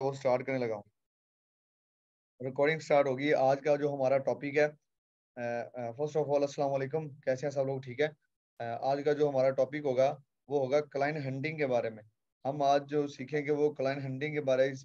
वो स्टार्ट करने लगा हूँ। रिकॉर्डिंग स्टार्ट होगी। आज का जो हमारा टॉपिक है, फर्स्ट ऑफ ऑल अस्सलाम वालेकुम, कैसे हैं सब लोग? ठीक है। आज का जो हमारा टॉपिक होगा वो होगा क्लाइंट हंटिंग के बारे में। हम आज जो सीखेंगे वो क्लाइंट हंटिंग के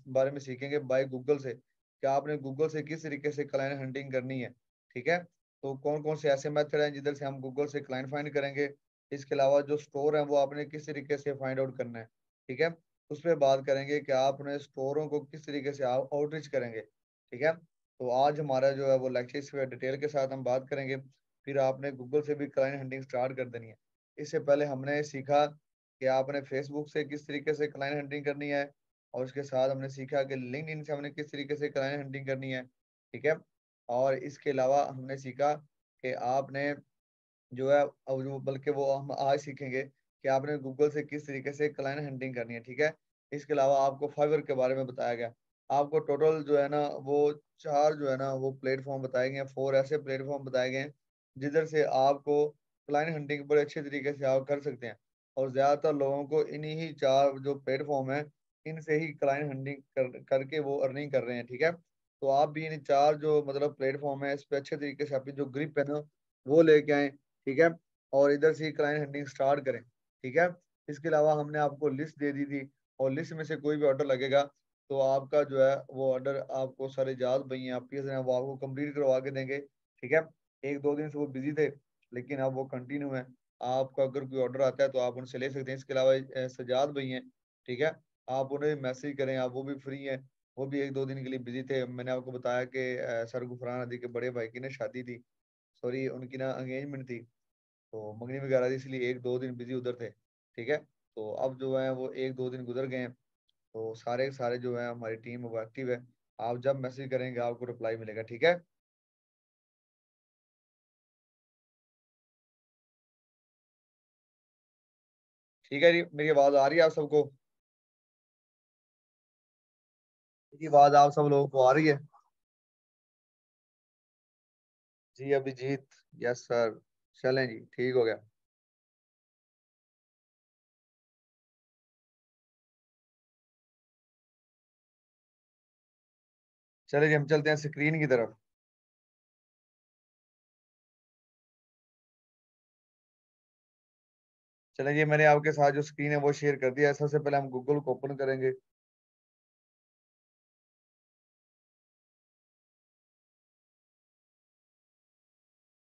बारे में सीखेंगे बाय गूगल से। क्या आपने गूगल से किस तरीके से क्लाइंट हंटिंग करनी है? ठीक है। तो कौन कौन से ऐसे मेथड हैं जिधर से हम गूगल से क्लाइंट फाइंड करेंगे। इसके अलावा जो स्टोर है वो आपने किस तरीके से फाइंड आउट करना है। ठीक है। उस पर बात करेंगे कि आपने स्टोरों को किस तरीके से आउटरीच करेंगे। ठीक है। तो आज हमारा जो है वो लेक्चर इस पे डिटेल के साथ हम बात करेंगे। फिर आपने गूगल से भी क्लाइंट हंटिंग स्टार्ट कर देनी है। इससे पहले हमने सीखा कि आपने फेसबुक से किस तरीके से क्लाइंट हंटिंग करनी है, और उसके साथ हमने सीखा कि लिंक्डइन से हमने किस तरीके से क्लाइंट हंटिंग करनी है। ठीक है। और इसके अलावा हमने सीखा कि आपने जो है, अब जो बल्कि वो हम आज सीखेंगे कि आपने गूगल से किस तरीके से क्लाइंट हंटिंग करनी है। ठीक है। इसके अलावा आपको फाइवर के बारे में बताया गया। आपको टोटल जो है ना वो चार जो है ना वो प्लेटफॉर्म बताए गए हैं, फोर ऐसे प्लेटफॉर्म बताए गए हैं जिधर से आपको क्लाइंट हंटिंग बड़े अच्छे तरीके से आप कर सकते हैं। और ज्यादातर लोगों को इन्हीं ही चार जो प्लेटफॉर्म है इनसे ही क्लाइंट हंटिंग करके वो अर्निंग कर रहे हैं। ठीक है। तो आप भी इन चार जो मतलब प्लेटफॉर्म है इस पे अच्छे तरीके से आपकी जो ग्रिप है ना वो लेके आए। ठीक है। और इधर से क्लाइंट हंटिंग स्टार्ट करें। ठीक है। इसके अलावा हमने आपको लिस्ट दे दी थी, और लिस्ट में से कोई भी ऑर्डर लगेगा तो आपका जो है वो ऑर्डर आपको सारे जात भैया आप हैं वो आपको कंप्लीट करवा के देंगे। ठीक है। एक दो दिन से वो बिजी थे लेकिन अब वो कंटिन्यू है। आपका अगर कोई ऑर्डर आता है तो आप उनसे ले सकते हैं। इसके अलावा सजाद भैया हैं। ठीक है। आप उन्हें मैसेज करें, आप वो भी फ्री हैं। वो भी एक दो दिन के लिए बिजी थे। मैंने आपको बताया कि सर गुफरान नदी के बड़े भाई की ना शादी थी, सॉरी उनकी ना एंगेजमेंट थी, तो मंगनी वगैरह थी, इसलिए एक दो दिन बिजी उधर थे। ठीक है। तो अब जो है वो एक दो दिन गुजर गए हैं, तो सारे के सारे जो है हमारी टीम वो एक्टिव है। आप जब मैसेज करेंगे आपको रिप्लाई मिलेगा। ठीक है। ठीक है जी, मेरी आवाज आ रही है आप सबको? मेरी आवाज आप सब लोगों को आ रही है? जी अभिजीत, यस सर। चलें जी, ठीक हो गया। चले जी हम चलते हैं स्क्रीन की तरफ। चले जी, मैंने आपके साथ जो स्क्रीन है वो शेयर कर दिया है। सबसे पहले हम गूगल को ओपन करेंगे।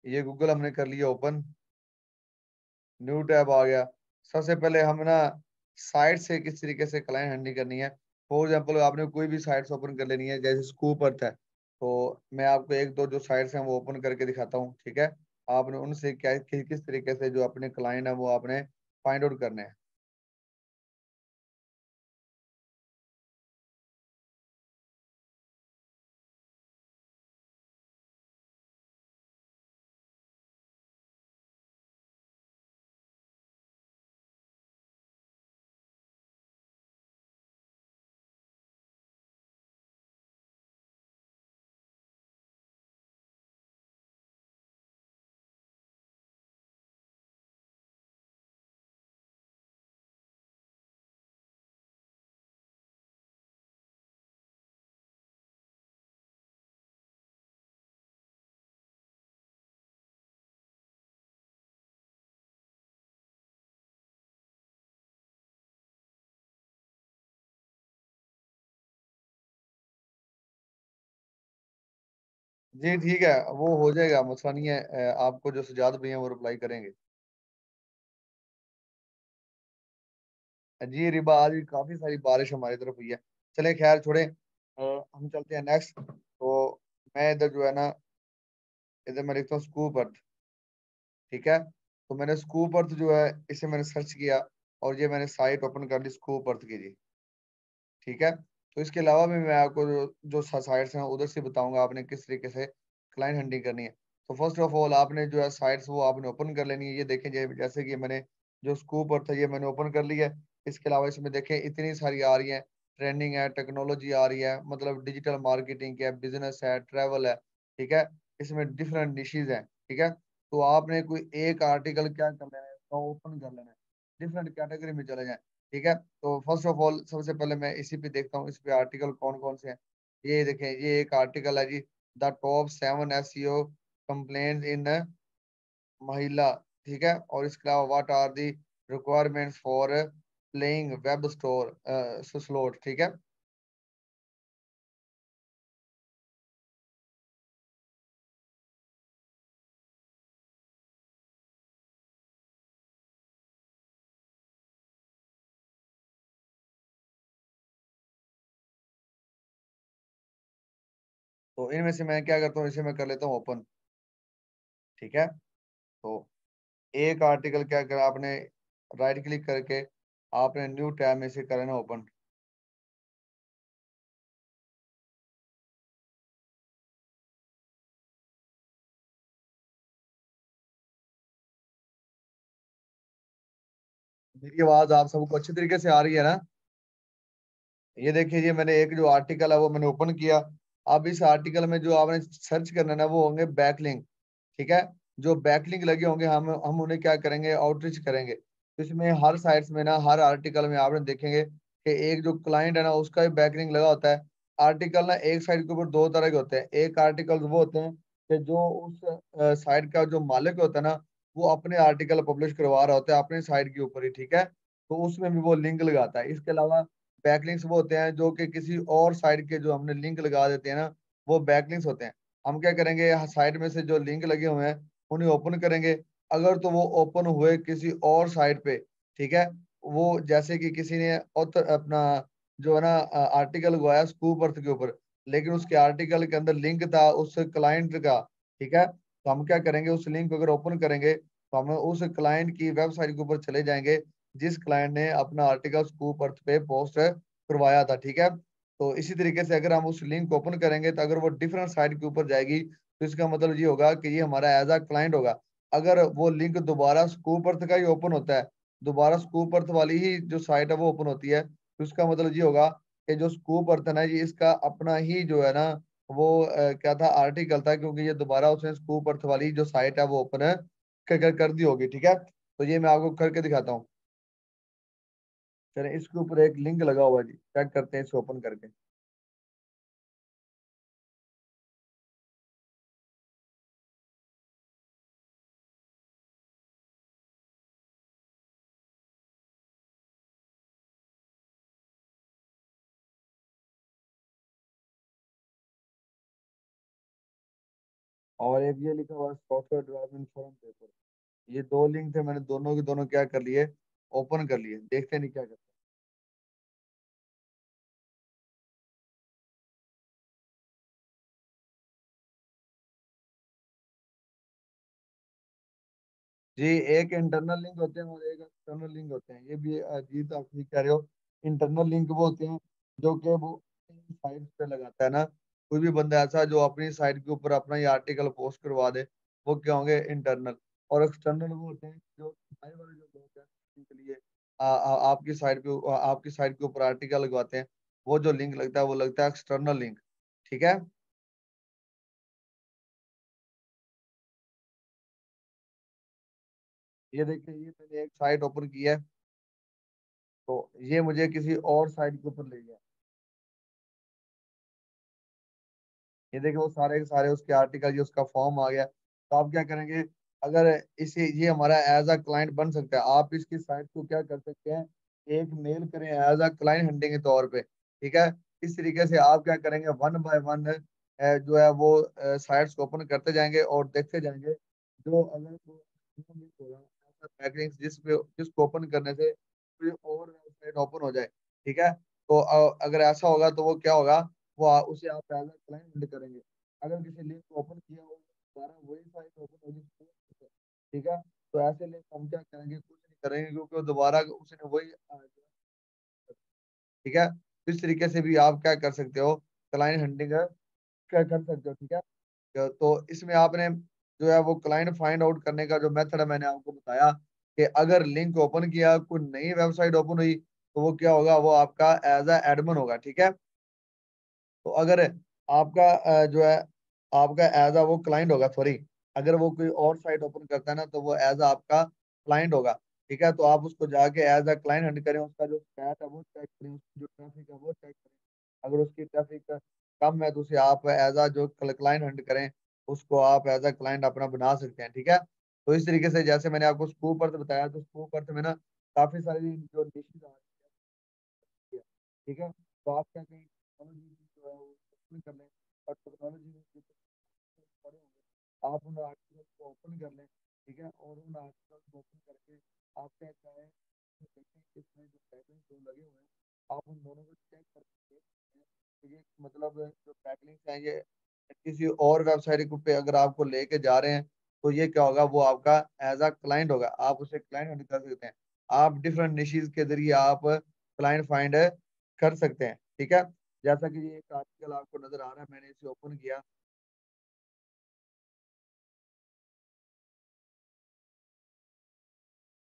ये गूगल हमने कर लिया ओपन। न्यू टैब आ गया। सबसे पहले हम ना साइट से किस तरीके से क्लाइंट हैंडलिंग करनी है। फॉर एग्जांपल आपने कोई भी साइट्स ओपन कर लेनी है, जैसे स्कूप अर्थ है, तो मैं आपको एक दो जो साइट्स हैं वो ओपन करके दिखाता हूँ। ठीक है। आपने उनसे क्या किस तरीके से जो अपने क्लाइंट है वो आपने फाइंड आउट करने हैं। जी ठीक है, वो हो जाएगा, मसला नहीं है। आपको जो सजाद भैया वो रिप्लाई करेंगे। जी रिबा, आज भी काफी सारी बारिश हमारी तरफ हुई है। चले खैर छोड़े, हम चलते हैं नेक्स्ट। तो मैं इधर जो है ना, इधर मैं लिखता हूँ स्कूप अर्थ। ठीक है। तो मैंने स्कूप अर्थ जो है इसे मैंने सर्च किया, और ये मैंने साइट ओपन कर ली स्कूप अर्थ की जी। ठीक है। तो इसके अलावा भी मैं आपको जो साइट्स हैं उधर से बताऊंगा आपने किस तरीके से क्लाइंट हंटिंग करनी है। तो फर्स्ट ऑफ ऑल आपने जो है साइट्स वो आपने ओपन कर लेनी है। ये देखें जैसे कि मैंने जो स्कूप अर्थ है ये मैंने ओपन कर लिया है। इसके अलावा इसमें देखें इतनी सारी आ रही हैं। ट्रेंडिंग है, टेक्नोलॉजी आ रही है, मतलब डिजिटल मार्केटिंग है, बिजनेस है, ट्रैवल है। ठीक है। इसमें डिफरेंट निशीज हैं। ठीक है। तो आपने कोई एक आर्टिकल क्या कर लेना है, ओपन कर लेना है, डिफरेंट कैटेगरी में चले जाएं। ठीक है, तो फर्स्ट ऑफ ऑल सबसे पहले मैं इसी पे देखता हूँ, इस पे आर्टिकल कौन कौन से हैं। ये देखें, ये एक आर्टिकल है जी, the top 7 SEO complaint in महिला। ठीक है, और इसके अलावा what are the requirements for playing web store slot. ठीक है, तो इनमें से मैं क्या करता हूँ, इसे मैं कर लेता हूँ ओपन। ठीक है, तो एक आर्टिकल क्या करा आपने, राइट क्लिक करके आपने न्यू टैब में से करना ओपन। मेरी आवाज आप सबको अच्छी तरीके से आ रही है ना? ये देखिए, ये मैंने एक जो आर्टिकल है वो मैंने ओपन किया। अब इस आर्टिकल में जो आपने सर्च करना है ना, वो होंगे बैकलिंक। ठीक है, जो बैकलिंक लगे होंगे हम उन्हें क्या करेंगे, आउटरीच करेंगे। तो इसमें हर साइट्स में ना, हर आर्टिकल में आपने देखेंगे कि एक जो क्लाइंट है ना, उसका भी बैकलिंक लगा होता है। आर्टिकल ना एक साइट के ऊपर दो तरह के होते हैं। एक आर्टिकल वो होते हैं कि जो उस साइट का जो मालिक होता है ना, वो अपने आर्टिकल पब्लिश करवा रहा होता है अपने साइट के ऊपर ही। ठीक है, तो उसमें भी वो लिंक लगाता है। इसके अलावा बैकलिंक्स वो होते हैं जो कि किसी और साइट के जो हमने लिंक लगा देते हैं ना, वो बैकलिंक्स होते हैं। हम क्या करेंगे, साइट में से जो लिंक लगे हुए हैं उन्हें ओपन करेंगे। अगर तो वो ओपन हुए किसी और साइट पे, ठीक है, वो जैसे कि किसी ने author अपना जो है ना आर्टिकल लगाया स्कूप अर्थ के ऊपर, लेकिन उसके आर्टिकल के अंदर लिंक था उस क्लाइंट का। ठीक है, तो हम क्या करेंगे, उस लिंक को अगर ओपन करेंगे तो हम उस क्लाइंट की वेबसाइट के ऊपर चले जाएंगे जिस क्लाइंट ने अपना आर्टिकल स्कूप अर्थ पे पोस्ट करवाया था। ठीक है, तो इसी तरीके से अगर हम उस लिंक को ओपन करेंगे तो अगर वो डिफरेंट साइट के ऊपर जाएगी, तो इसका मतलब ये होगा कि ये हमारा एज अ क्लाइंट होगा। अगर वो लिंक दोबारा स्कूप अर्थ का ही ओपन होता है, दोबारा स्कूप अर्थ वाली ही जो साइट है वो ओपन होती है, तो इसका मतलब ये होगा कि जो स्कूप अर्थ है ना, ये इसका अपना ही जो है ना, वो क्या था, आर्टिकल था, क्योंकि ये दोबारा उसने स्कूप अर्थ वाली जो साइट है वो ओपन कर दी होगी। ठीक है, तो ये मैं आपको करके दिखाता हूँ। चलिए, इसके ऊपर एक लिंक लगा हुआ है जी, चेक करते हैं इसे ओपन करके। और एक ये लिखा हुआ सॉफ्टवेयर डेवलपमेंट फोरम पेपर। ये दो लिंक थे, मैंने दोनों के दोनों क्या कर लिए, ओपन कर लिए। देखते नहीं क्या करते। जी, एक इंटरनल लिंक होते हैं और एक एक्सटर्नल लिंक होते हैं। ये भी अजीत आप ठीक कह रहे हो। इंटरनल लिंक वो होते हैं जो कि वो साइट पे लगाता है ना, कोई भी बंदा ऐसा जो अपनी साइट के ऊपर अपना ये आर्टिकल पोस्ट करवा दे, वो क्या होंगे, इंटरनल। और एक्सटर्नल वो होते हैं जो बाहर वाले जो लोग हैं उनके लिए आपकी साइट के ऊपर आर्टिकल लगवाते हैं। वो जो लिंक लगता है वो लगता है एक्सटर्नल लिंक। ठीक है, ये देखिए, ये मैंने एक साइट ओपन की है, तो ये मुझे किसी और साइट के ऊपर ले गया। ये देखिए, वो सारे के सारे उसके आर्टिकल, ये उसका फॉर्म आ गया। तो आप क्या करेंगे, अगर इसे ये हमारा एज अ क्लाइंट बन सकता है, आप इसकी साइट को क्या कर सकते हैं, एक मेल करें एज अ क्लाइंट हंटिंग के तौर पे। ठीक है, इस तरीके से आप क्या करेंगे, वन बाय वन जो है वो साइट्स को ओपन करते जाएंगे और देखते जाएंगे। जो अगर वो link होगा, ऐसा बैकलिंक्स जिसको ओपन करने से कोई और वेबसाइट ओपन हो जाए। ठीक है, तो अगर ऐसा होगा तो वो क्या होगा, वो उसे आप एज अ क्लाइंट करेंगे। अगर किसी लिंक को ओपन किया हो, दोबारा वही साइट ओपन होगी। ठीक है, तो ऐसे लिंक हम क्या करेंगे, कुछ नहीं करेंगे, क्योंकि वो दोबारा उसने वही ठीक है, तो इस तरीके से भी आप क्या कर सकते हो, क्लाइंट हंटिंग क्या कर सकते हो। ठीक है, तो इसमें आपने जो है वो क्लाइंट फाइंड आउट करने का जो मेथड है मैंने आपको बताया, कि अगर लिंक ओपन किया, कोई नई वेबसाइट ओपन हुई, तो वो क्या होगा, वो आपका एज अ एडमिन होगा। ठीक है, तो अगर आपका जो है आपका एज अ वो क्लाइंट होगा, सॉरी, अगर वो कोई और साइट ओपन करता है ना, तो वो एज अ आपका क्लाइंट होगा। ठीक है, तो आप उसको जाके एज अ क्लाइंट हंट करें, उसका जो स्टैट है वो चेक करें, उसकी जो ट्रैफिक है वो चेक करें। अगर उसकी ट्रैफिक कम है तो उसे आप एज अ जो क्लाइंट हंट करें, उसको आप एज अ क्लाइंट अपना बना सकते हैं। ठीक है, तो इस तरीके से जैसे मैंने आपको स्कूप अर्थ बताया, तो स्कूप अर्थ में ना काफी सारी जो डिशेज आ रही है। ठीक है, तो आप क्या करें, टेक्नोलॉजी जो है वो ओपन कर लें, और टेक्नोलॉजी में जितने पड़े होंगे आप उन आर्टिकल्स को ओपन कर लें। ठीक है, और उन आर्टिकल्स को ओपन करके आप क्या चाहें तो देखें इसमें जो पैटर्न जो लगे हुए हैं, आप उन दोनों को चेक करके तो ये मतलब जो बैकलिंक्स हैं ये किसी और वेबसाइट पे अगर आपको लेके जा रहे हैं, तो ये क्या होगा, वो आपका एज अ क्लाइंट होगा, आप उसे क्लाइंट कर सकते हैं। आप डिफरेंट निशीज के जरिए आप क्लाइंट फाइंड कर सकते हैं। ठीक है, जैसा कि ये एक आर्टिकल आपको नजर आ रहा है, मैंने इसे ओपन किया।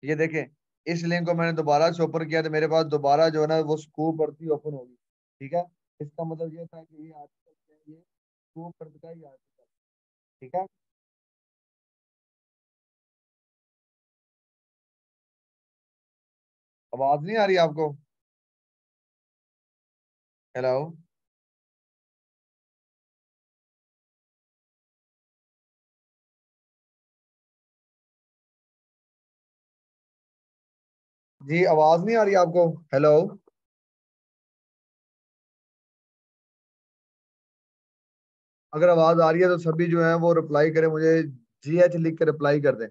ये देखें, इस लिंक को मैंने दोबारा से ओपन किया तो मेरे पास दोबारा जो है ना वो स्कूप भर्ती ओपन होगी। ठीक है, इसका मतलब ये था कि ये आर्टिकल ये स्कूप भर्ती का ही आर्टिकल। ठीक है, आवाज नहीं आ रही आपको? हेलो? जी, आवाज नहीं आ रही आपको? हेलो? अगर आवाज आ रही है तो सभी जो है वो रिप्लाई करें मुझे, GH लिख के रिप्लाई कर दें।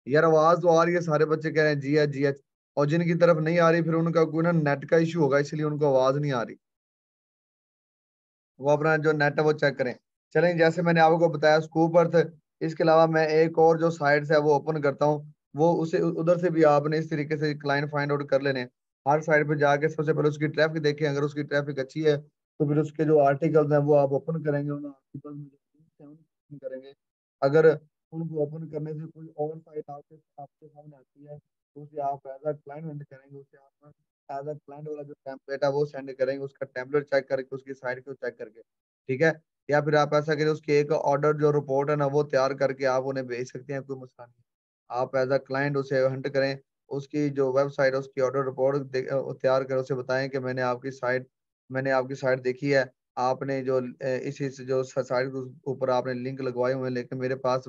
यार आवाज तो आ रही है, सारे बच्चे कह रहे हैं GH GH, और जिनकी तरफ नहीं आ रही फिर उनका कोई ना नेट का इशू होगा, इसलिए उनको आवाज नहीं आ रही। वो अपना जो नेट है वो चेक करें। चलें, जैसे मैंने आपको बताया स्कूप अर्थ, इसके अलावा मैं एक और जो साइट्स है वो ओपन करता हूँ, वो उसे उधर से भी आपने इस तरीके से क्लाइंट फाइंड आउट कर लेने हैं। हर साइट पे जाके सबसे पहले उसकी ट्रैफिक देखें, अगर उसकी ट्रैफिक अच्छी है तो फिर उसके जो आर्टिकल्स हैं वो आप ओपन करेंगे, उन आर्टिकल्स में जो links हैं उनको open करेंगे। अगर उनको ओपन करने से कोई और साइट आपके आपके सामने आती है तो उसे आप एज अ क्लाइंट करेंगे, उसे आप एज अ क्लाइंट वाला जो टेम्पलेट है वो सेंड करेंगे, उसका टेम्पलेट चेक करके उसकी साइट को चेक करके। ठीक है, या फिर आप ऐसा करें, उसकी एक ऑर्डर जो रिपोर्ट है ना वो तैयार करके आप उन्हें भेज सकते हैं, कोई मसला नहीं। आप एज अ क्लाइंट उसे हंट करें, उसकी जो वेबसाइट है उसकी ऑर्डर रिपोर्ट तैयार करें, उसे बताएं कि मैंने आपकी साइट देखी है, आपने जो इस जो साइट के ऊपर आपने लिंक लगवाए हुए हैं, लेकिन मेरे पास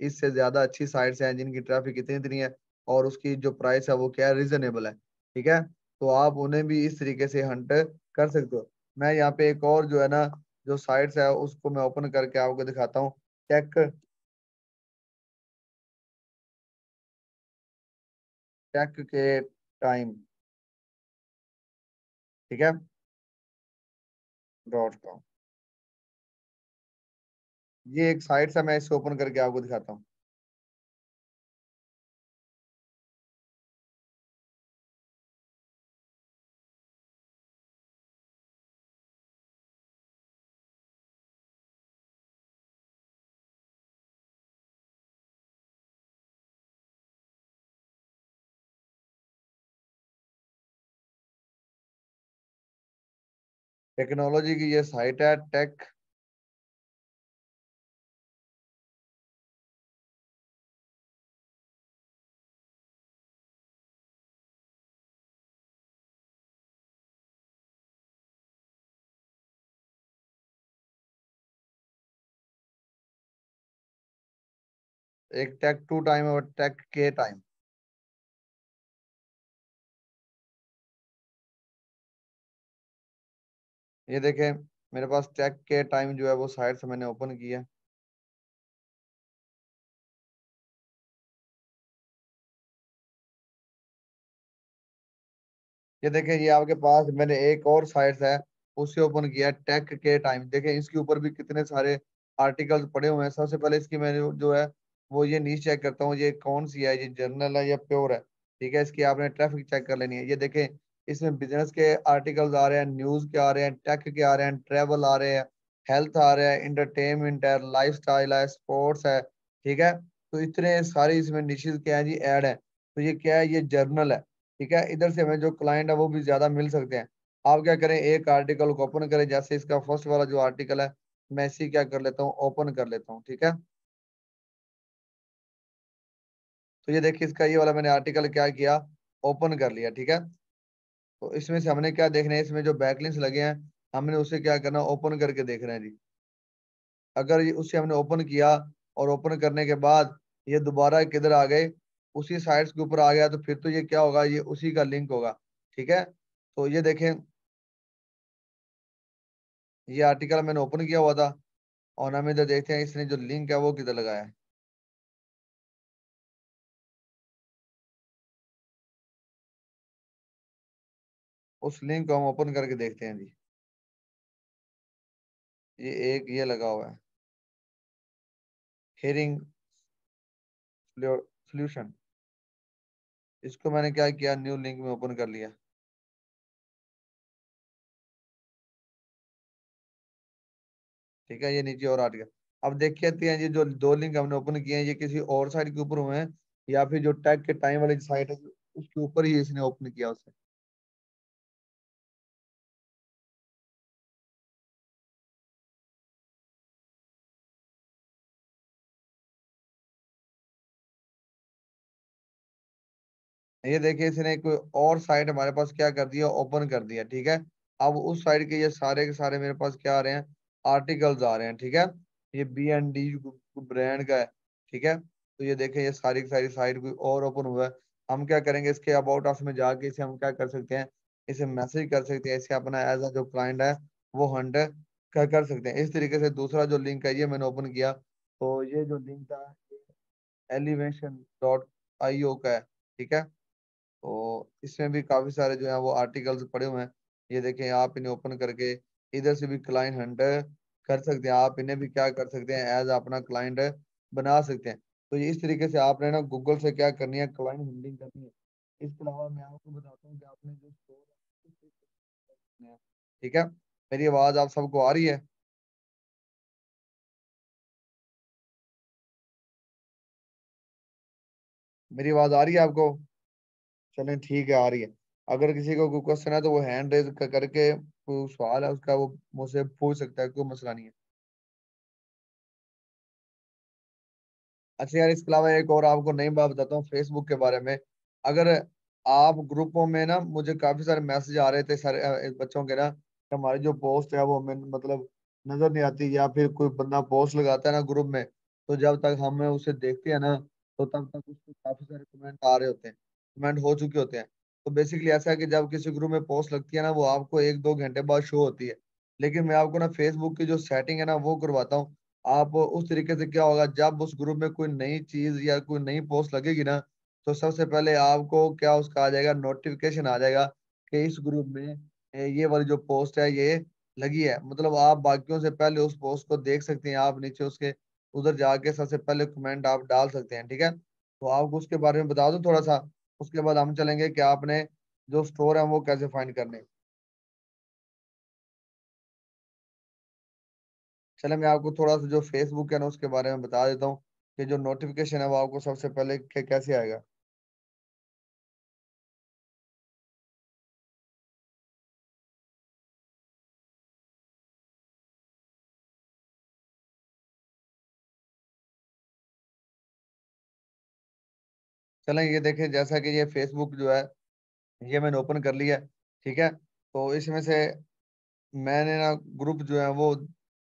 इससे ज्यादा अच्छी साइट्स हैं जिनकी ट्रैफिक इतनी इतनी है, और उसकी जो प्राइस है वो क्या है, रीजनेबल है। ठीक है, तो आप उन्हें भी इस तरीके से हंट कर सकते हो। मैं यहाँ पे एक और जो है ना जो साइट्स है उसको मैं ओपन करके आपको दिखाता हूँ। टेक टेक के टाइम। ठीक है, .com। ये एक साइट है, मैं इसे ओपन करके आपको दिखाता हूँ। टेक्नोलॉजी की ये साइट है, टेक। एक टेक टू टाइम और टेक के टाइम। ये देखें, मेरे पास टेक के टाइम जो है वो साइट से मैंने ओपन किया। ये देखें, ये आपके पास मैंने एक और साइट है उसे ओपन किया, टेक के टाइम। देखें इसके ऊपर भी कितने सारे आर्टिकल्स पड़े हुए हैं। सबसे पहले इसकी मैंने जो है वो ये नीच चेक करता हूँ, ये कौन सी है, ये जर्नल है या प्योर है। ठीक है, इसकी आपने ट्रैफिक चेक कर लेनी है। ये देखें, इसमें बिजनेस के आर्टिकल्स आ रहे हैं, न्यूज के आ रहे हैं, टेक के आ रहे हैं, ट्रेवल आ रहे हैं, हेल्थ आ रहे हैं, इंटरटेनमेंट है, लाइफ स्टाइल है, स्पोर्ट्स है। ठीक है, तो इतने सारे इसमें निशेष क्या है जी, ऐड है। तो ये क्या है, ये जर्नल है। ठीक है, इधर से हमें जो क्लाइंट है वो भी ज्यादा मिल सकते हैं। आप क्या करें, एक आर्टिकल को ओपन करें, जैसे इसका फर्स्ट वाला जो आर्टिकल है मैं इसी क्या कर लेता हूँ, ओपन कर लेता हूँ। ठीक है, तो ये देखिए इसका ये वाला मैंने आर्टिकल क्या किया, ओपन कर लिया। ठीक है, तो इसमें से हमने क्या देखना है, इसमें जो बैकलिंक्स लगे हैं हमने उसे क्या करना, ओपन करके देखना है जी। अगर ये उसे हमने ओपन किया और ओपन करने के बाद ये दोबारा किधर आ गए, उसी साइट्स के ऊपर आ गया, तो फिर तो ये क्या होगा, ये उसी का लिंक होगा। ठीक है, तो ये देखें, ये आर्टिकल मैंने ओपन किया हुआ था और हम इधर देखते हैं इसने जो लिंक है वो किधर लगाया है। उस लिंक को हम ओपन करके देखते हैं जी। ये एक ये लगा हुआ है, हेयरिंग सोल्यूशन। इसको मैंने क्या किया, न्यू लिंक में ओपन कर लिया। ठीक है, ये नीचे और आर्टिकल। अब देखते हैं ये जो दो लिंक हमने ओपन किए हैं ये किसी और साइट के ऊपर हुए हैं या फिर जो टैग के टाइम वाली साइट है उसके ऊपर ही इसने ओपन किया उसे। ये देखिए इसने कोई और साइट हमारे पास क्या कर दिया, ओपन कर दिया। ठीक है, अब उस साइट के ये सारे के सारे मेरे पास क्या आ रहे हैं, आर्टिकल्स आ रहे हैं। ठीक है, ये BND ब्रांड का है। ठीक है, तो ये देखें ये सारी की सारी साइट कोई और ओपन हुआ है। हम क्या करेंगे, इसके अबाउट अस में जाके इसे हम क्या कर सकते हैं, इसे मैसेज कर सकते हैं, इसे अपना एज अ जो क्लाइंट है वो हंड कर सकते हैं। इस तरीके से दूसरा जो लिंक है ये मैंने ओपन किया, तो ये जो लिंक था elevation.io का है। ठीक है, तो इसमें भी काफी सारे जो है वो आर्टिकल्स पड़े हुए हैं। ये देखें, आप इन्हें ओपन करके इधर से भी क्लाइंट हंट कर सकते हैं, आप इन्हें भी क्या कर सकते हैं, एज अपना क्लाइंट बना सकते हैं। तो ये इस तरीके से आपने ना गूगल से क्या करनी है, क्लाइंट हंटिंग करनी है। इसके अलावा मैं आपको बताता हूँ कि आपने जो स्टोर है, ठीक है, मेरी आवाज आप सबको आ रही है? मेरी आवाज आ रही है आपको? चलें ठीक है, आ रही है। अगर किसी को कोई क्वेश्चन है तो वो हैंड रेज करके कोई सवाल है उसका वो मुझसे पूछ सकता है, कोई मसला नहीं है। अच्छा यार, इसके अलावा एक और आपको नई बात बताता हूँ फेसबुक के बारे में। अगर आप ग्रुपों में ना, मुझे काफी सारे मैसेज आ रहे थे सारे बच्चों के ना कि हमारी जो पोस्ट है वो हमें मतलब नजर नहीं आती, या फिर कोई बंदा पोस्ट लगाता है ना ग्रुप में, तो जब तक हम उसे देखते हैं ना तो तब तक उसको काफी सारे कमेंट आ रहे होते हैं, कमेंट हो चुके होते हैं। तो बेसिकली ऐसा है कि जब किसी ग्रुप में पोस्ट लगती है ना वो आपको 1-2 घंटे बाद शो होती है। लेकिन मैं आपको ना फेसबुक की जो सेटिंग है ना वो करवाता हूँ। आप उस तरीके से क्या होगा, जब उस ग्रुप में कोई नई चीज या कोई नई पोस्ट लगेगी ना, तो सबसे पहले आपको क्या उसका आ जाएगा, नोटिफिकेशन आ जाएगा कि इस ग्रुप में ये वाली जो पोस्ट है ये लगी है। मतलब आप बाकियों से पहले उस पोस्ट को देख सकते हैं, आप नीचे उसके उधर जाके सबसे पहले कमेंट आप डाल सकते हैं। ठीक है, तो आपको उसके बारे में बता दूं थोड़ा सा, उसके बाद हम चलेंगे कि आपने जो स्टोर है वो कैसे फाइंड करने। चले मैं आपको थोड़ा सा जो फेसबुक है ना उसके बारे में बता देता हूँ कि जो नोटिफिकेशन है वो आपको सबसे पहले कैसे आएगा। चलें ये देखें, जैसा कि ये फेसबुक जो है ये मैंने ओपन कर लिया है। ठीक है, तो इसमें से मैंने ना ग्रुप जो है वो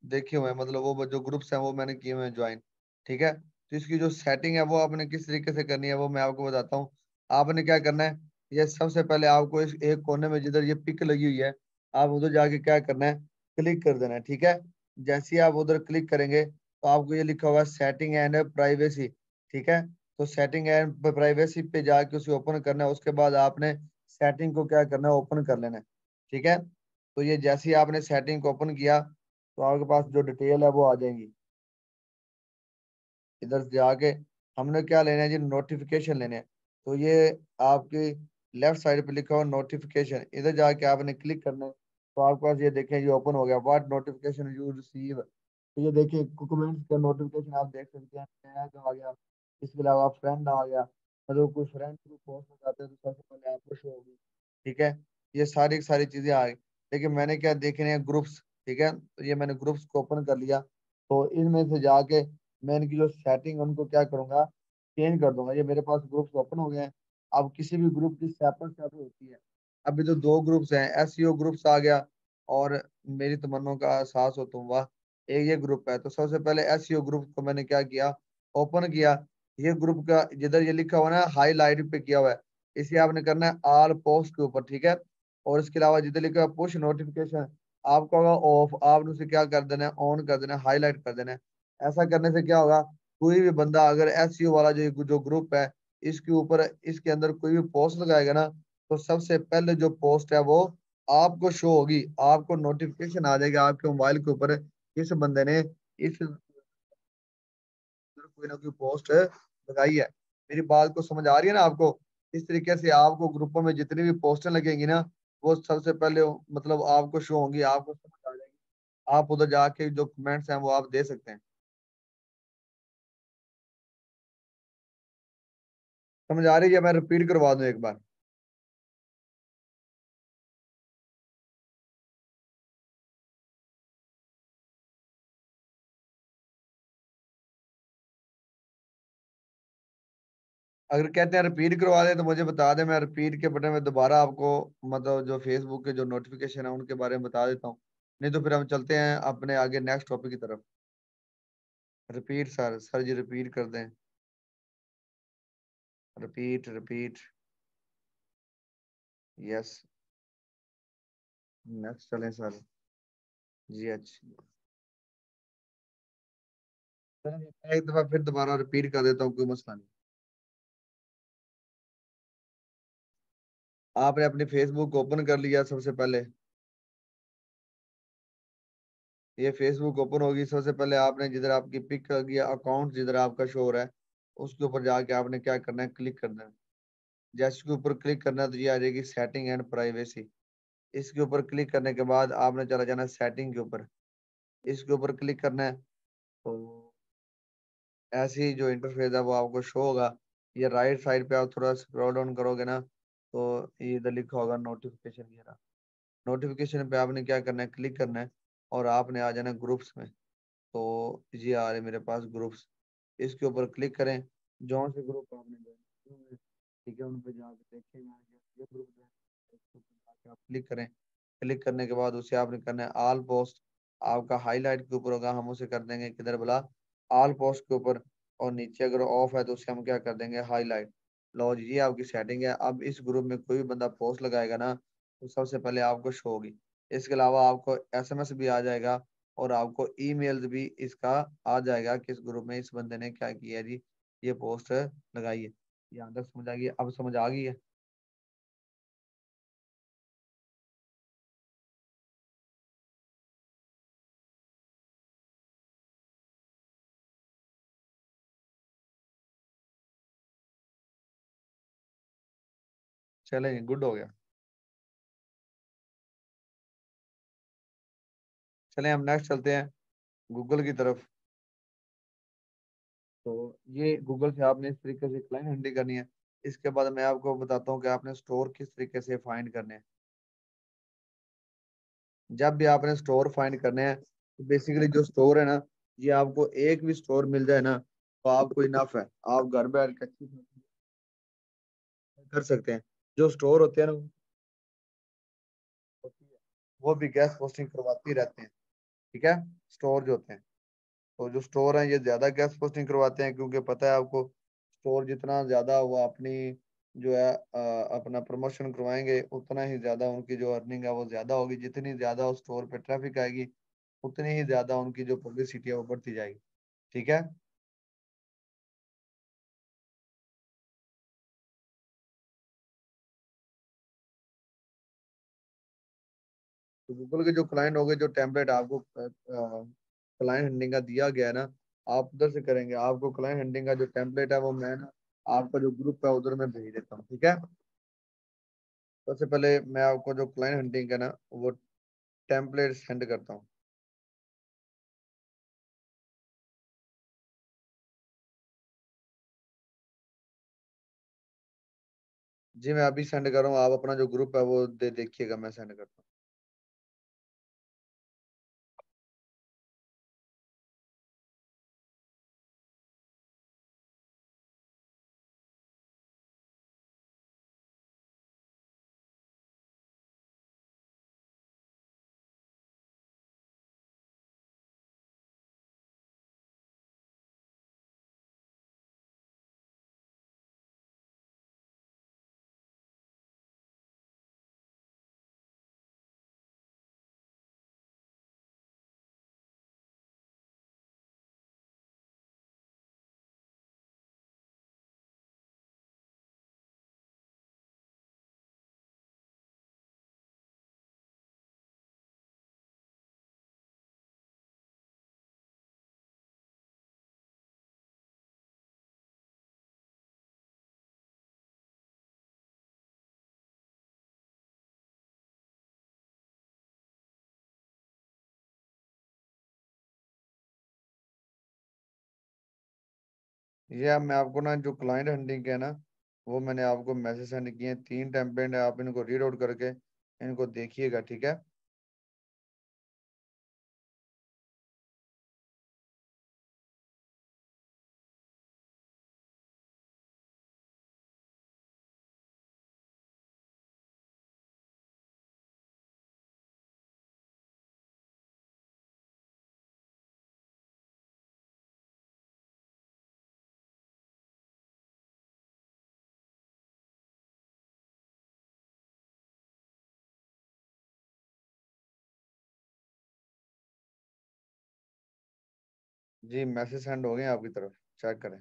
देखे हुए हैं, मतलब वो जो ग्रुप्स हैं वो मैंने किए हुए हैं ज्वाइन। ठीक है, तो इसकी जो सेटिंग है वो आपने किस तरीके से करनी है वो मैं आपको बताता हूँ। आपने क्या करना है, ये सबसे पहले आपको इस एक कोने में जिधर ये पिक लगी हुई है, आप उधर जाके क्या करना है, क्लिक कर देना है। ठीक है, जैसे ही आप उधर क्लिक करेंगे तो आपको ये लिखा हुआ है सेटिंग एंड प्राइवेसी। ठीक है, तो सेटिंग एंड प्राइवेसी पे जाके उसे ओपन करना है, उसके बाद आपने सेटिंग को क्या करना है, ओपन कर लेना है। ठीक है, तो ये जैसे ही आपने सेटिंग को ओपन किया तो आपके पास जो डिटेल है वो आ जाएंगी। इधर से जाके हमने क्या लेना है जी, नोटिफिकेशन लेने हैं। तो ये आपकी लेफ्ट साइड पे लिखा हुआ नोटिफिकेशन, इधर जाके आपने क्लिक करना है, तो आपके पास ये देखें ये ओपन हो गया, व्हाट नोटिफिकेशन यू रिसीव। तो ये देखिए कमेंट्स का नोटिफिकेशन आप देख सकते हैं, टैग आ गया, इसके अलावा फ्रेंड आ गया। मतलब कोई फ्रेंड को पोस्ट में जाते हैं तो सबसे पहले आपको शो होगी। ठीक है, ये सारी की सारी चीजें आ गई। लेकिन मैंने क्या देखने हैं, ग्रुप्स। ठीक है, तो ये मैंने ग्रुप्स को ओपन कर लिया, तो इनमें से जाके मैं इनकी जो सेटिंग उनको क्या करूंगा, चेंज कर दूंगा। ये मेरे पास ग्रुप्स ओपन हो गए हैं। अब किसी भी ग्रुप की सेपरेट सेपरेट होती है। अभी तो दो ग्रुप्स हैं, एसईओ ग्रुप्स आ गया और मेरी तमन्नों का एहसास हो तुम वाह, एक ये ग्रुप है। तो सबसे पहले एसईओ ग्रुप को मैंने क्या किया, ओपन किया। ये ग्रुप का जिधर ये लिखा हुआ है ना, हाईलाइट पे किया हुआ है, इसे आपने करना है ऑल पोस्ट के ऊपर, ठीक है। और इसके अलावा जिधर लिखा है पुश नोटिफिकेशन, आपका होगा ऑफ, आपने उसे क्या कर देना है, ऑन कर देना है, हाईलाइट कर देना है। ऐसा करने से क्या होगा, कोई भी बंदा अगर एसईओ वाला जो जो ग्रुप है, इसके ऊपर इसके अंदर कोई भी पोस्ट लगाएगा ना, तो सबसे पहले जो पोस्ट है वो आपको शो होगी, आपको नोटिफिकेशन आ जाएगा आपके मोबाइल के ऊपर, इस बंदे ने इस कोई ना कोई पोस्ट लगाई है। मेरी बात को समझ आ रही है ना आपको। इस तरीके से आपको ग्रुपों में जितनी भी पोस्टें लगेंगी ना, वो सबसे पहले मतलब आपको शो होंगी, आपको समझ आ जाएगी। आप उधर जाके जो कमेंट्स हैं वो आप दे सकते हैं। समझ आ रही है? मैं रिपीट करवा दूं एक बार। अगर कहते हैं रिपीट करवा दे तो मुझे बता दे, मैं रिपीट के बटन में दोबारा आपको मतलब जो फेसबुक के जो नोटिफिकेशन है उनके बारे में बता देता हूँ। नहीं तो फिर हम चलते हैं अपने आगे नेक्स्ट टॉपिक की तरफ। रिपीट सर, सर जी रिपीट कर दें। Repeat repeat. यस। नेक्स्ट चलें सर। जी अच्छा। चलें, एक दफा फिर दोबारा रिपीट कर देता हूँ, कोई मसला नहीं। आपने अपनी फेसबुक ओपन कर लिया सबसे पहले। ये फेसबुक ओपन होगी, सबसे पहले आपने जिधर आपकी पिक या अकाउंट जिधर आपका शो हो रहा है, उसके ऊपर जाके आपने क्या करना है, क्लिक करना है। जैसे के ऊपर क्लिक करना है तो ये आ जाएगी सेटिंग एंड प्राइवेसी। इसके ऊपर क्लिक करने के बाद आपने चला जाना सेटिंग के ऊपर, इसके ऊपर क्लिक करना है। तो ऐसे ही जो इंटरफेस है वो आपको शो होगा। ये राइट साइड पे आप थोड़ा स्क्रॉल डाउन करोगे ना, तो ये इधर लिखा होगा नोटिफिकेशन, ये रहा। नोटिफिकेशन पे आपने क्या करना है, क्लिक करना है और आपने आ जाना ग्रुप्स में। तो ये आ रहे मेरे पास ग्रुप्स, इसके ऊपर क्लिक करें। जौन से ग्रुप आपने join किए हुए हैं, ठीक है, उन पे जाके देखेंगे ये ग्रुप जो है, इसके ऊपर जाके आप क्लिक करें। क्लिक करने के बाद उसे आपने करना है ऑल पोस्ट। आपका हाईलाइट के ऊपर होगा, हम उसे कर देंगे किधर बोला, ऑल पोस्ट के ऊपर। और नीचे अगर ऑफ है तो उसे हम क्या कर देंगे, हाईलाइट। लो जी, ये आपकी सेटिंग है। अब इस ग्रुप में कोई भी बंदा पोस्ट लगाएगा ना, तो सबसे पहले आपको शो होगी। इसके अलावा आपको एसएमएस भी आ जाएगा और आपको ईमेल भी इसका आ जाएगा कि इस ग्रुप में इस बंदे ने क्या किया है जी, ये पोस्ट लगाई है। यहाँ तक समझ आ गई? अब समझ आ गई है? चलें, गुड हो गया। चलें हम नेक्स्ट चलते हैं गूगल की तरफ। तो ये गूगल से आपने इस तरीके से क्लाइंट हैंडलिंग करनी है। इसके बाद मैं आपको बताता हूँ कि आपने स्टोर किस तरीके से फाइंड करने हैं। जब भी आपने स्टोर फाइंड करने हैं, तो बेसिकली जो स्टोर है ना, ये आपको एक भी स्टोर मिल जाए ना, तो आपको इनफ है। आप घर बैठ के अच्छी तरह कर सकते हैं। जो स्टोर होते हैं ना, होती है, वो भी गैस पोस्टिंग करवाती रहते हैं, ठीक है। स्टोर जो होते हैं, तो जो स्टोर हैं ये ज्यादा गैस पोस्टिंग करवाते हैं, क्योंकि पता है आपको, स्टोर जितना ज्यादा वो अपनी जो है अपना प्रमोशन करवाएंगे, उतना ही ज्यादा उनकी जो अर्निंग है वो ज्यादा होगी। जितनी ज्यादा उस स्टोर पे ट्रैफिक आएगी, उतनी ही ज्यादा उनकी जो पब्लिसिटी है वो बढ़ती जाएगी, ठीक है। तो गूगल के जो क्लाइंट हो गए, जो टेम्पलेट आपको क्लाइंट हैंडलिंग का दिया गया है ना, आप उधर से करेंगे। आपको क्लाइंट हैंडलिंग का जो टेम्पलेट है वो मैं ना आपका जो ग्रुप है उधर में भेज देता हूँ, ठीक है। सबसे पहले मैं आपको जो क्लाइंट हंटिंग है ना, वो टेम्पलेट सेंड करता हूँ। जी मैं अभी सेंड कर रहा हूँ, आप अपना जो ग्रुप है वो देखिएगा, मैं सेंड करता हूँ। ये अब मैं आपको ना जो क्लाइंट हंटिंग के है ना, वो मैंने आपको मैसेज सेंड किए हैं, 3 टेम्पलेट है, आप इनको रीड आउट करके इनको देखिएगा, ठीक है। जी मैसेज सेंड हो गए हैं आपकी तरफ, चेक करें।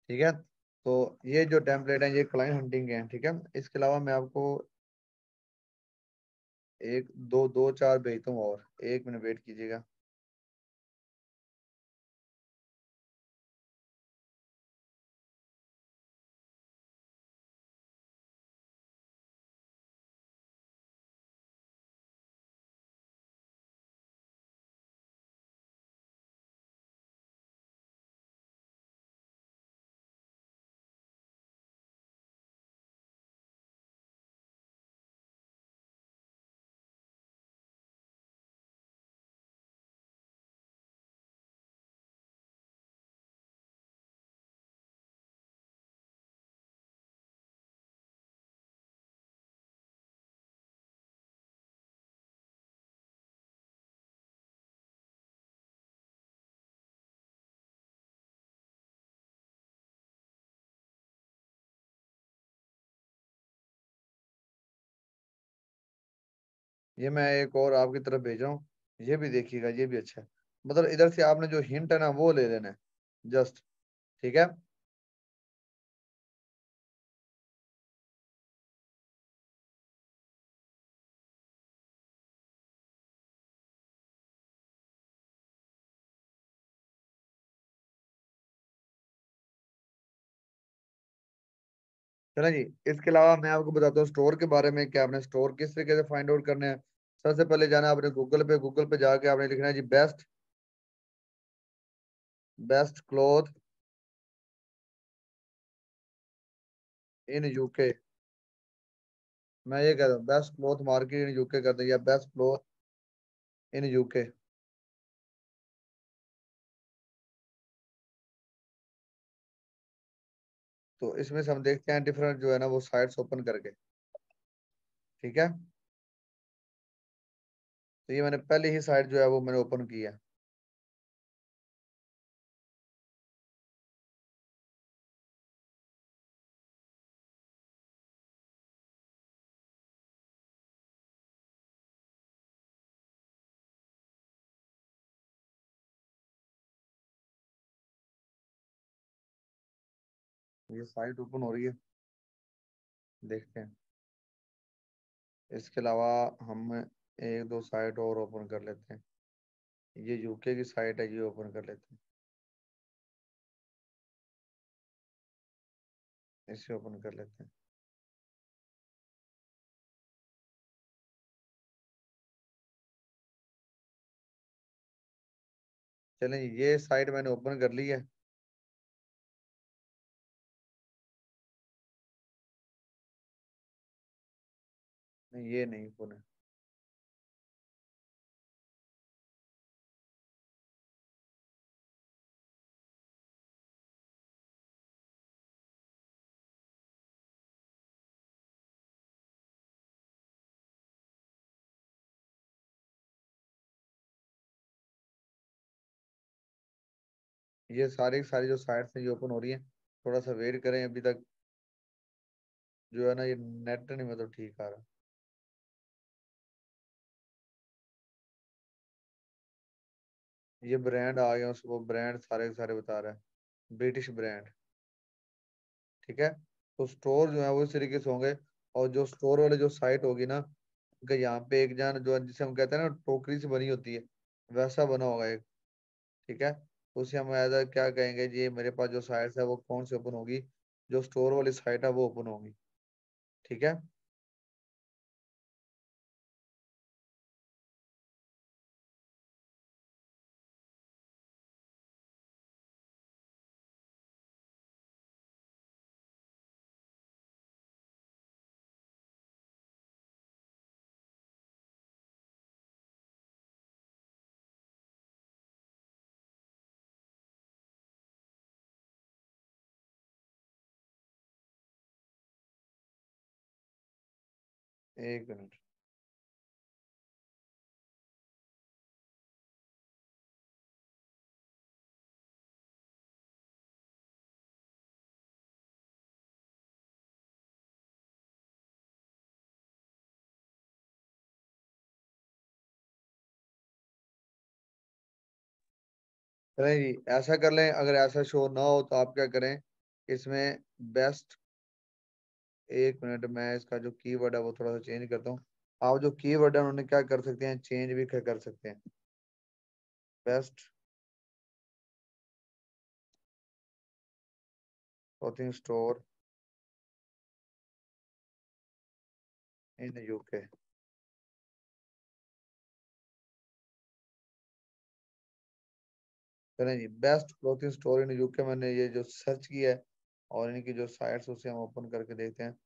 ठीक है, तो ये जो टेम्पलेट है ये क्लाइंट हंटिंग के हैं, ठीक है। इसके अलावा मैं आपको एक दो दो चार भेजता हूँ, और 1 मिनट वेट कीजिएगा। ये मैं एक और आपकी तरफ भेज रहा हूँ, ये भी देखिएगा, ये भी अच्छा है। मतलब इधर से आपने जो हिंट है ना वो ले लेना है, जस्ट, ठीक है। चलो जी, इसके अलावा मैं आपको बताता हूँ स्टोर के बारे में, कि आपने स्टोर किस तरीके से फाइंड आउट करने हैं। सबसे पहले जाना है आपने गूगल पे, गूगल पे जाके आपने लिखना है जी best, best cloth in UK. मैं ये कह रहा हूँ best cloth market in UK कर दें, या बेस्ट क्लॉथ इन यूके। तो इसमें से हम देखते हैं डिफरेंट जो है ना वो साइट्स ओपन करके, ठीक है। तो ये मैंने पहले ही साइट जो है वो मैंने ओपन की है। ये साइट ओपन हो रही है, देखते हैं। इसके अलावा हम एक दो साइट और ओपन कर लेते हैं। ये यूके की साइट है, ये ओपन कर लेते हैं, इसे ओपन कर लेते हैं। चलें, ये साइट मैंने ओपन कर ली है। नहीं, ये नहीं ओपन है। ये सारी की सारी जो साइट्स हैं ये ओपन हो रही है। थोड़ा सा वेट करें, अभी तक जो है ना ये नेट नहीं मतलब ठीक आ रहा। ये ब्रांड आ गया, उसको ब्रांड सारे के सारे बता रहा है, ब्रिटिश ब्रांड। ठीक है, तो स्टोर जो है वो इस तरीके से होंगे। और जो स्टोर वाले जो साइट होगी ना, उनके यहाँ पे एक जान जो जिसे हम कहते हैं ना टोकरी से बनी होती है, वैसा बना होगा एक। ठीक है, तो उसे हम ऐसा क्या कहेंगे जी, मेरे पास जो साइट है वो कौन सी ओपन होगी, जो स्टोर वाली साइट है वो ओपन होगी। ठीक है, एक मिनट। चलें जी, ऐसा कर लें, अगर ऐसा शो ना हो तो आप क्या करें इसमें, बेस्ट। एक मिनट, मैं इसका जो कीवर्ड है वो थोड़ा सा चेंज करता हूँ। आप जो कीवर्ड है उन्हें क्या कर सकते हैं, चेंज भी कर सकते हैं। Best clothing store in UK. चलें जी, best clothing store in UK, मैंने ये जो सर्च किया है और इनकी जो साइट्स उसे हम ओपन करके देखते हैं।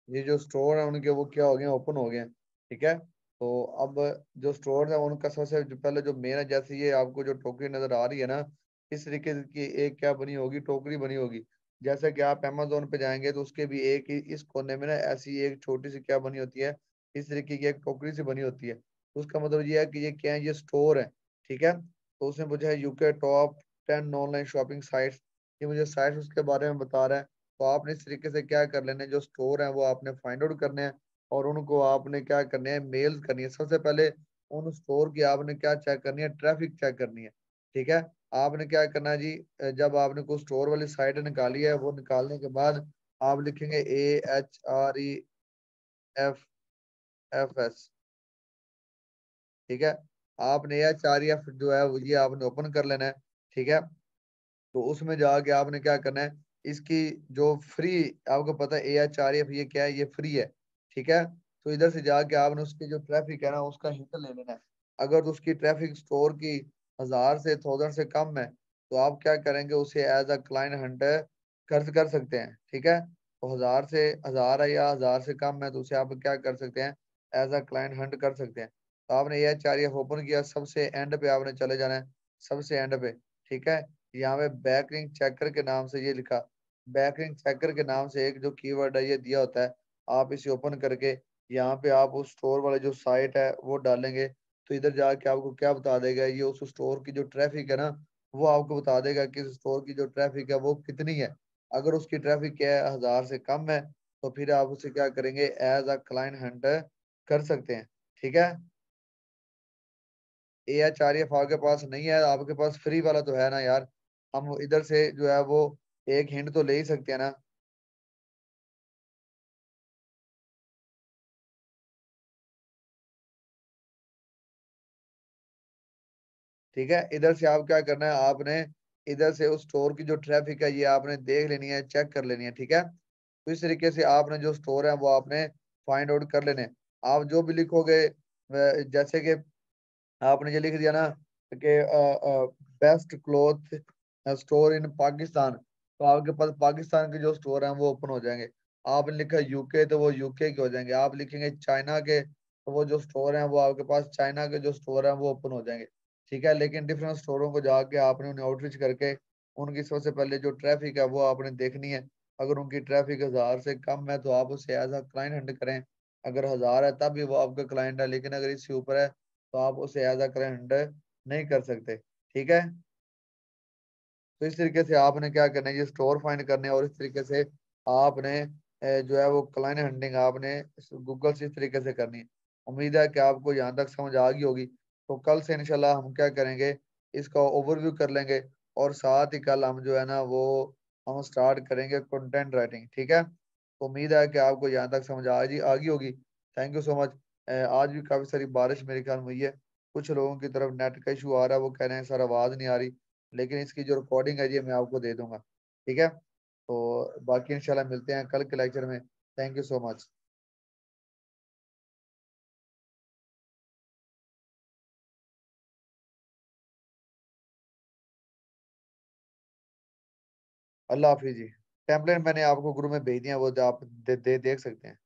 ये जो स्टोर है उनके वो क्या हो गए, ओपन हो गए हैं। ठीक है, तो अब जो स्टोर है उनका सबसे जो पहले जो मेन है, जैसे ये आपको जो टोकरी नजर आ रही है ना, इस तरीके की एक क्या बनी होगी, टोकरी बनी होगी। जैसे कि आप अमेजोन पे जाएंगे तो उसके भी एक ही इस कोने में ना ऐसी एक छोटी सी क्या बनी होती है, इस तरीके की एक टोकरी सी बनी होती है। तो उसका मतलब ये है कि ये क्या है, ये स्टोर है। ठीक है, तो उसमें मुझे UK top 10 online shopping sites, ये मुझे साइट्स उसके बारे में बता रहा है। तो आपने इस तरीके से क्या कर लेने, जो स्टोर है वो आपने फाइंड आउट करने हैं और उनको आपने क्या करने हैं, मेल करनी है। सबसे पहले उन स्टोर की आपने क्या चेक करनी है, ट्रैफिक चेक करनी है। ठीक है, आपने क्या करना है जी, जब आपने कोई स्टोर वाली साइट निकाली है, वो निकालने के बाद आप लिखेंगे AHREFFS। ठीक है, आपने AHREF जो है ये आपने ओपन कर लेना है। ठीक है, तो उसमें जाके आपने क्या करना है, इसकी जो फ्री, आपको पता है AHRF ये क्या है, ये फ्री है। ठीक है, तो इधर से जाके आपने उसकी जो ट्रैफिक है ना उसका हिंट ले लेना है। अगर तो उसकी ट्रैफिक स्टोर की 1000 से 1000 से कम है, तो आप क्या करेंगे, उसे एज अ क्लाइंट हंटर कर सकते हैं। ठीक है, तो 1000 से 1000 है या 1000 से कम है, तो उसे आप क्या कर सकते हैं, एज अ क्लाइंट हंट कर सकते हैं। तो आपने AHRF ओपन किया, सबसे एंड पे आपने चले जाना है, सबसे एंड पे। ठीक है, यहाँ पे बैकलिंक चेकर के नाम से ये लिखा, बैकलिंक चेकर के नाम से एक जो कीवर्ड है ये दिया होता है। आप इसे ओपन करके यहाँ पे आप उस स्टोर वाले जो साइट है वो डालेंगे, तो इधर जाके आपको क्या बता देगा, ये उस स्टोर की जो ट्रैफिक है ना, वो आपको बता देगा कि इस स्टोर की जो ट्रैफिक है वो कितनी है। अगर उसकी ट्रैफिक क्या है, 1000 से कम है, तो फिर आप उसे क्या करेंगे, एज अ क्लाइंट हंटर कर सकते हैं। ठीक है, AHRF आपके पास नहीं है, आपके पास फ्री वाला तो है ना यार, हम इधर से जो है वो एक हिंट तो ले ही सकते हैं ना। ठीक है, इधर से आप क्या करना है, आपने इधर से उस स्टोर की जो ट्रैफिक है ये आपने देख लेनी है, चेक कर लेनी है, ठीक है। तो इस तरीके से आपने जो स्टोर है वो आपने फाइंड आउट कर लेने। आप जो भी लिखोगे जैसे कि आपने ये लिख दिया ना कि best cloth store in Pakistan, तो आपके पास पाकिस्तान के जो स्टोर हैं वो ओपन हो जाएंगे। आपने लिखा यूके तो वो यूके के हो जाएंगे। आप लिखेंगे चाइना के तो वो जो स्टोर हैं वो आपके पास चाइना के जो स्टोर हैं वो ओपन हो जाएंगे, ठीक है। लेकिन डिफरेंट स्टोरों को जाके आपने उन्हें आउटरीच करके उनकी सबसे पहले जो ट्रैफिक है वो आपने देखनी है। अगर उनकी ट्रैफिक 1000 से कम है तो आप उसे एज अ क्लाइंट हंड करें। अगर 1000 है तब भी वो आपका क्लाइंट है, लेकिन अगर इससे ऊपर है तो आप उसे एज अ क्लाइंट नहीं कर सकते, ठीक है। तो इस तरीके से आपने क्या करना है, ये स्टोर फाइंड करने हैं, और इस तरीके से आपने जो है वो क्लाइंट हंटिंग आपने गूगल से इस तरीके से करनी है। उम्मीद है कि आपको यहाँ तक समझ आ गई होगी। तो कल से इंशाल्लाह हम क्या करेंगे, इसका ओवरव्यू कर लेंगे, और साथ ही कल हम जो है ना वो हम स्टार्ट करेंगे कंटेंट राइटिंग, ठीक है। तो उम्मीद है कि आपको यहाँ तक समझ आ गई होगी। Thank you so much. आज भी काफी सारी बारिश मेरे ख्याल में हुई है। कुछ लोगों की तरफ नेट का इशू आ रहा है, वो कह रहे हैं सर आवाज नहीं आ रही, लेकिन इसकी जो रिकॉर्डिंग है ये मैं आपको दे दूंगा, ठीक है। तो बाकी इंशाल्लाह मिलते हैं कल के लेक्चर में। Thank you so much. Allah हाफिज जी। टेम्पलेट मैंने आपको ग्रुप में भेज दिया, वो आप देख सकते हैं।